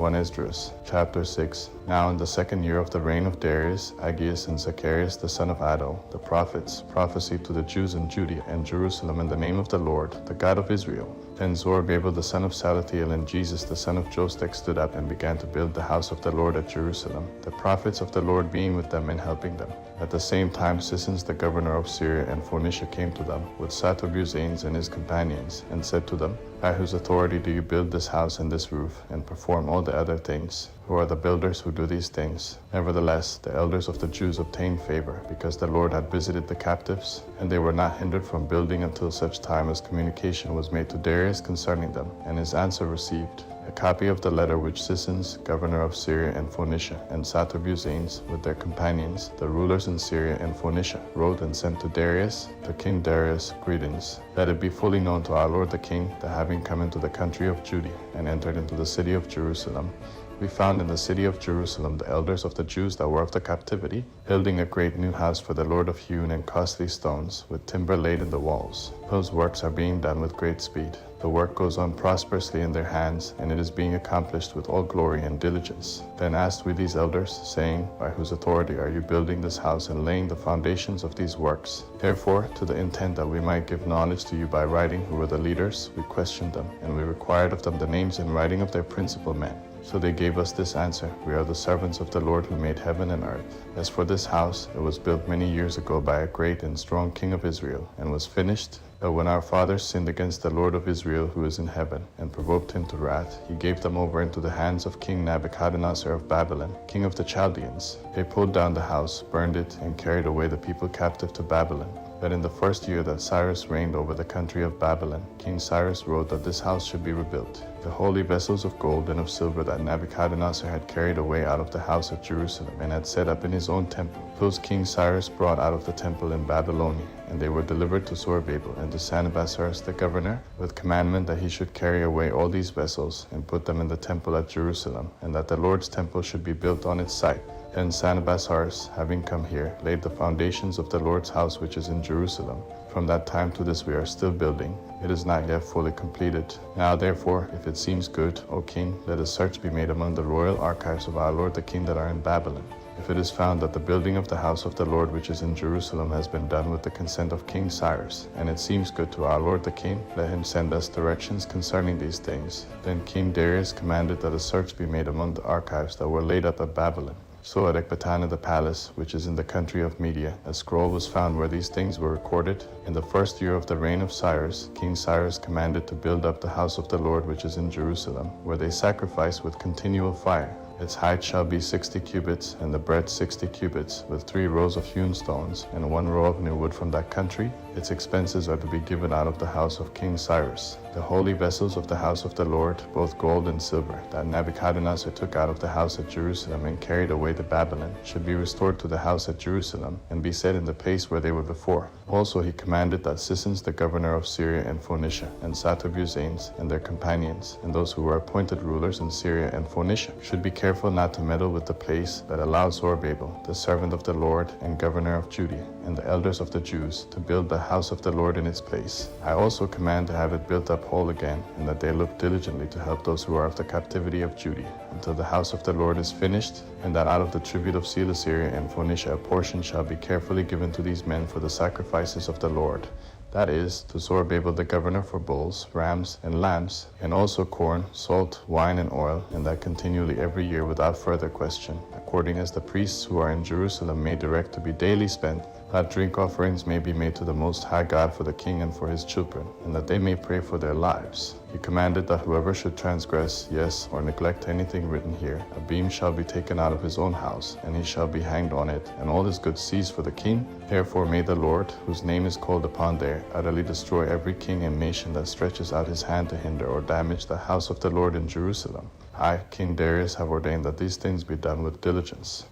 1 Esdras, chapter 6. Now in the second year of the reign of Darius, Aggeus and Zacharias the son of Addo, the prophets, prophesied to the Jews in Judea and Jerusalem in the name of the Lord, the God of Israel. Then Zerubbabel the son of Salatiel and Jesus the son of Jostek stood up and began to build the house of the Lord at Jerusalem, the prophets of the Lord being with them and helping them. At the same time Sisins the governor of Syria and Phoenicia came to them, with Satorbuzanes and his companions, and said to them, By whose authority do you build this house and this roof, and perform all the other things? Who are the builders who do these things? Nevertheless, the elders of the Jews obtained favor, because the Lord had visited the captives, and they were not hindered from building until such time as communication was made to Darius concerning them, and his answer received. A copy of the letter which Sisins, governor of Syria and Phoenicia, and Satorbuzanes, with their companions, the rulers in Syria and Phoenicia, wrote and sent to Darius, to King Darius, greetings. Let it be fully known to our Lord the King, that having come into the country of Judea, and entered into the city of Jerusalem, we found in the city of Jerusalem the elders of the Jews that were of the captivity, building a great new house for the Lord of hewn and costly stones, with timber laid in the walls. Those works are being done with great speed. The work goes on prosperously in their hands, and it is being accomplished with all glory and diligence. Then asked we these elders, saying, By whose authority are you building this house and laying the foundations of these works? Therefore, to the intent that we might give knowledge to you by writing who were the leaders, we questioned them, and we required of them the names in writing of their principal men. So they gave us this answer, We are the servants of the Lord who made heaven and earth. As for this house, it was built many years ago by a great and strong king of Israel, and was finished. But when our fathers sinned against the Lord of Israel who is in heaven, and provoked him to wrath, he gave them over into the hands of King Nebuchadnezzar of Babylon, king of the Chaldeans. They pulled down the house, burned it, and carried away the people captive to Babylon. But in the first year that Cyrus reigned over the country of Babylon, King Cyrus wrote that this house should be rebuilt. The holy vessels of gold and of silver that Nebuchadnezzar had carried away out of the house at Jerusalem and had set up in his own temple, those King Cyrus brought out of the temple in Babylonia, and they were delivered to Zerubbabel and to Sanballat the governor, with commandment that he should carry away all these vessels and put them in the temple at Jerusalem, and that the Lord's temple should be built on its site. Then Sanballat, having come here, laid the foundations of the Lord's house which is in Jerusalem. From that time to this we are still building. It is not yet fully completed. Now therefore, if it seems good, O king, let a search be made among the royal archives of our Lord the king that are in Babylon. If it is found that the building of the house of the Lord which is in Jerusalem has been done with the consent of King Cyrus, and it seems good to our Lord the king, let him send us directions concerning these things. Then King Darius commanded that a search be made among the archives that were laid up at Babylon. So at Ecbatana the palace, which is in the country of Media, a scroll was found where these things were recorded. In the first year of the reign of Cyrus, King Cyrus commanded to build up the house of the Lord which is in Jerusalem, where they sacrifice with continual fire. Its height shall be 60 cubits, and the breadth 60 cubits, with 3 rows of hewn stones, and 1 row of new wood from that country. Its expenses are to be given out of the house of King Cyrus. The holy vessels of the house of the Lord, both gold and silver, that Nebuchadnezzar took out of the house at Jerusalem and carried away to Babylon, should be restored to the house at Jerusalem, and be set in the place where they were before. Also he commanded that Sisins the governor of Syria and Phoenicia, and Satorbuzanes and their companions, and those who were appointed rulers in Syria and Phoenicia, should be careful not to meddle with the place, but allow Zerubbabel, the servant of the Lord and governor of Judea, and the elders of the Jews, to build the house of the Lord in its place. I also command to have it built up whole again, and that they look diligently to help those who are of the captivity of Judea, until the house of the Lord is finished, and that out of the tribute of Cilicia and Phoenicia a portion shall be carefully given to these men for the sacrifices of the Lord. That is, to Zerubbabel the governor for bulls, rams, and lambs, and also corn, salt, wine, and oil, and that continually every year without further question, according as the priests who are in Jerusalem may direct to be daily spent, that drink offerings may be made to the Most High God for the king and for his children, and that they may pray for their lives. He commanded that whoever should transgress, yes, or neglect anything written here, a beam shall be taken out of his own house, and he shall be hanged on it, and all his goods seized for the king. Therefore may the Lord, whose name is called upon there, utterly destroy every king and nation that stretches out his hand to hinder or damage the house of the Lord in Jerusalem. I, King Darius, have ordained that these things be done with diligence.